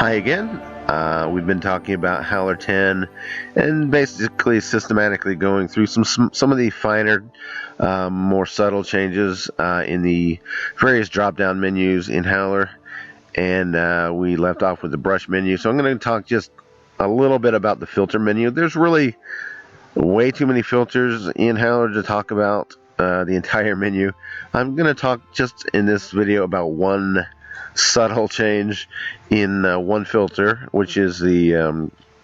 Hi again. We've been talking about Howler 10 and basically systematically going through some of the finer, more subtle changes in the various drop-down menus in Howler. And we left off with the brush menu. So I'm going to talk just a little bit about the filter menu. There's really way too many filters in Howler to talk about the entire menu. I'm going to talk just in this video about one subtle change in one filter, which is the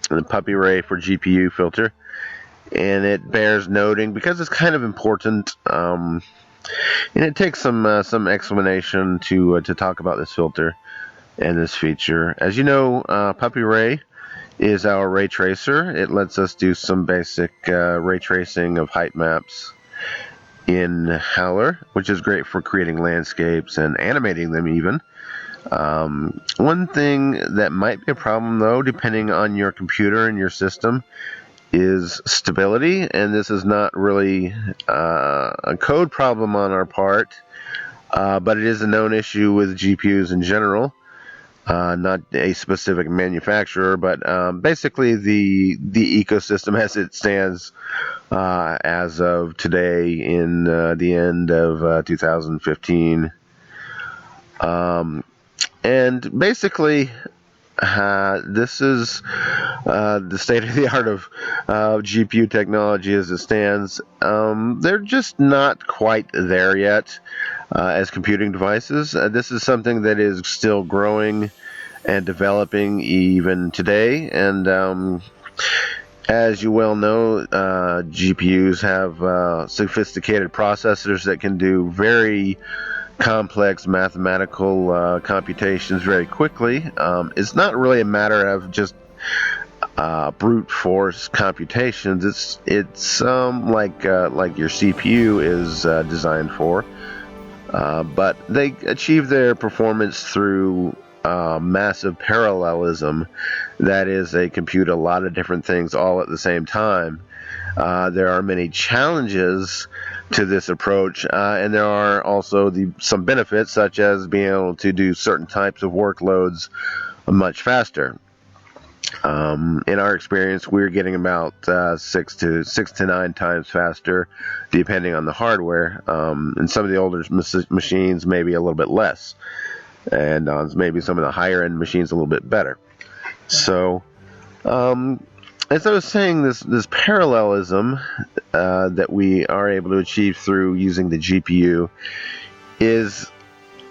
PuppyRay for GPU filter, and it bears noting because it's kind of important, and it takes some explanation to talk about this filter and this feature. As you know, PuppyRay is our ray tracer. It lets us do some basic ray tracing of height maps in Howler, which is great for creating landscapes and animating them even. One thing that might be a problem, though, depending on your computer and your system, is stability, and this is not really a code problem on our part, but it is a known issue with GPUs in general. Not a specific manufacturer, but basically the ecosystem as it stands as of today in the end of 2015. And basically, this is the state of the art of GPU technology as it stands. They're just not quite there yet as computing devices. This is something that is still growing and developing even today. And as you well know, GPUs have sophisticated processors that can do very complex mathematical computations very quickly. It's not really a matter of just brute force computations. It's like your CPU is designed for, but they achieve their performance through massive parallelism. That is, they compute a lot of different things all at the same time. There are many challenges to this approach, and there are also some benefits, such as being able to do certain types of workloads much faster. In our experience, we're getting about 6 to 9 times faster, depending on the hardware. And some of the older machines, maybe a little bit less, and on maybe some of the higher end machines, a little bit better. So, as I was saying, this parallelism that we are able to achieve through using the GPU is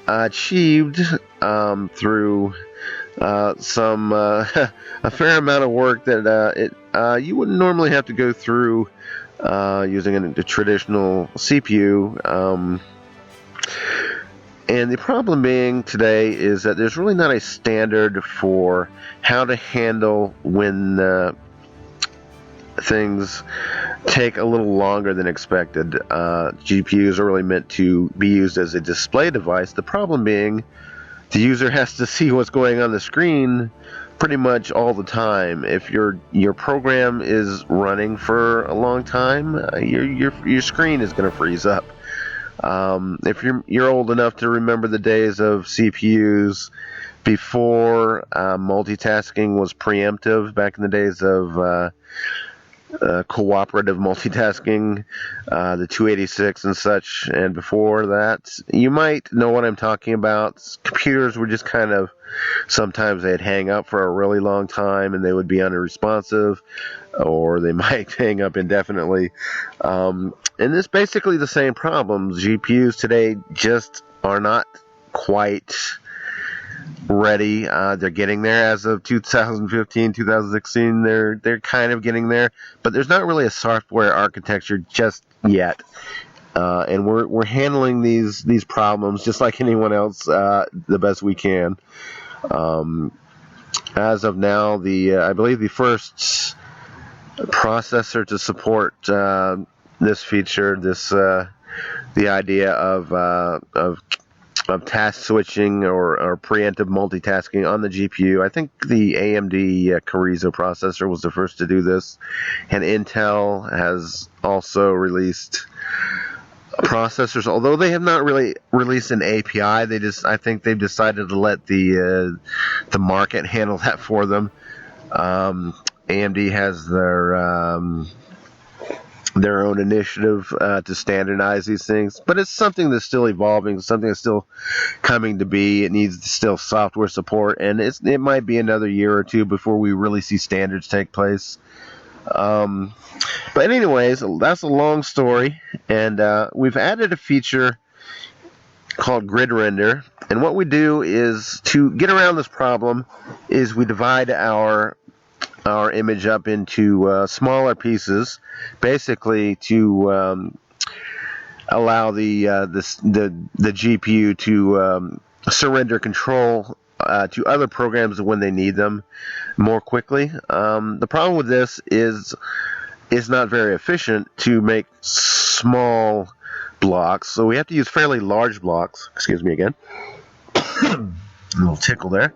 achieved through some a fair amount of work that you wouldn't normally have to go through using a traditional CPU. And the problem being today is that there's really not a standard for how to handle when things take a little longer than expected. GPUs are really meant to be used as a display device. The problem being the user has to see what's going on the screen pretty much all the time. If your program is running for a long time, your screen is going to freeze up. If you're old enough to remember the days of CPUs before multitasking was preemptive, back in the days of cooperative multitasking, the 286 and such, and before that, you might know what I'm talking about. Computers were just kind of, sometimes they'd hang up for a really long time and they would be unresponsive, or they might hang up indefinitely. And this basically the same problem. GPUs today just are not quite ready. They're getting there as of 2015, 2016. They're kind of getting there, but there's not really a software architecture just yet. And we're handling these problems just like anyone else the best we can. As of now, I believe the first processor to support this feature, the idea of task switching or preemptive multitasking on the GPU. I think the AMD Carrizo processor was the first to do this, and Intel has also released processors, although they have not really released an API. I think they've decided to let the market handle that for them. AMD has their own initiative to standardize these things, but it's something that's still evolving, something that's still coming to be. It needs still software support, and it might be another year or two before we really see standards take place. But anyways, that's a long story, and we've added a feature called grid render, and what we do is, to get around this problem, is we divide our image up into smaller pieces, basically to allow the GPU to surrender control to other programs when they need them more quickly. The problem with this is it's not very efficient to make small blocks, so we have to use fairly large blocks. Excuse me again. A little tickle there.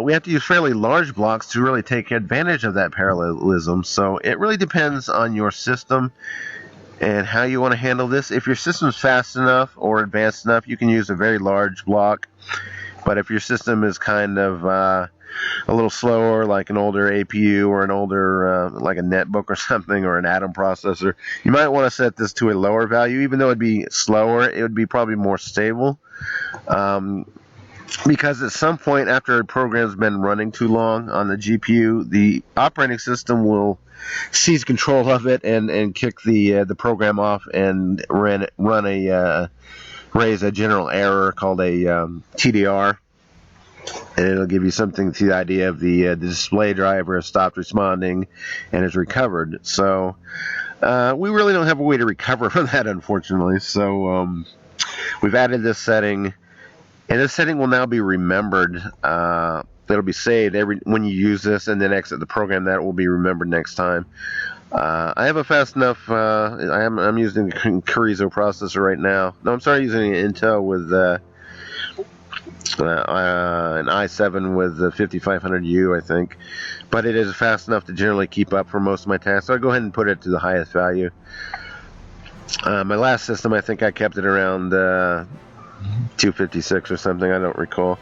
We have to use fairly large blocks to really take advantage of that parallelism. So it really depends on your system and how you want to handle this. If your system's fast enough or advanced enough, you can use a very large block. But if your system is kind of a little slower, like an older APU or an older, like a netbook or something, or an Atom processor, you might want to set this to a lower value. Even though it'd be slower, it would be probably more stable. Because at some point after a program's been running too long on the GPU, the operating system will seize control of it and kick the program off and raise a general error called a TDR, and it'll give you something to the idea of the display driver has stopped responding and is recovered. So we really don't have a way to recover from that, unfortunately. So we've added this setting. And this setting will now be remembered. It'll be saved when you use this and then exit the program. That will be remembered next time. I have a fast enough. I'm using a Carrizo processor right now. No, I'm sorry, using an Intel with an i7 with the 5500U, I think. But it is fast enough to generally keep up for most of my tasks. So I'll go ahead and put it to the highest value. My last system, I think I kept it around 256 or something, I don't recall.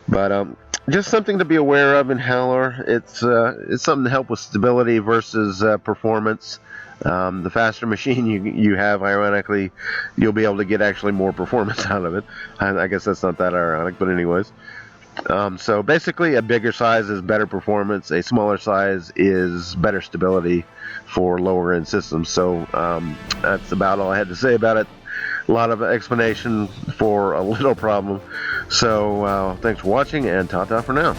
But just something to be aware of in Howler. It's something to help with stability versus performance. The faster machine you have, ironically, you'll be able to get actually more performance out of it. I guess that's not that ironic, but anyways. So basically, a bigger size is better performance. A smaller size is better stability for lower end systems. So that's about all I had to say about it. A lot of explanation for a little problem. So thanks for watching, and ta-ta for now.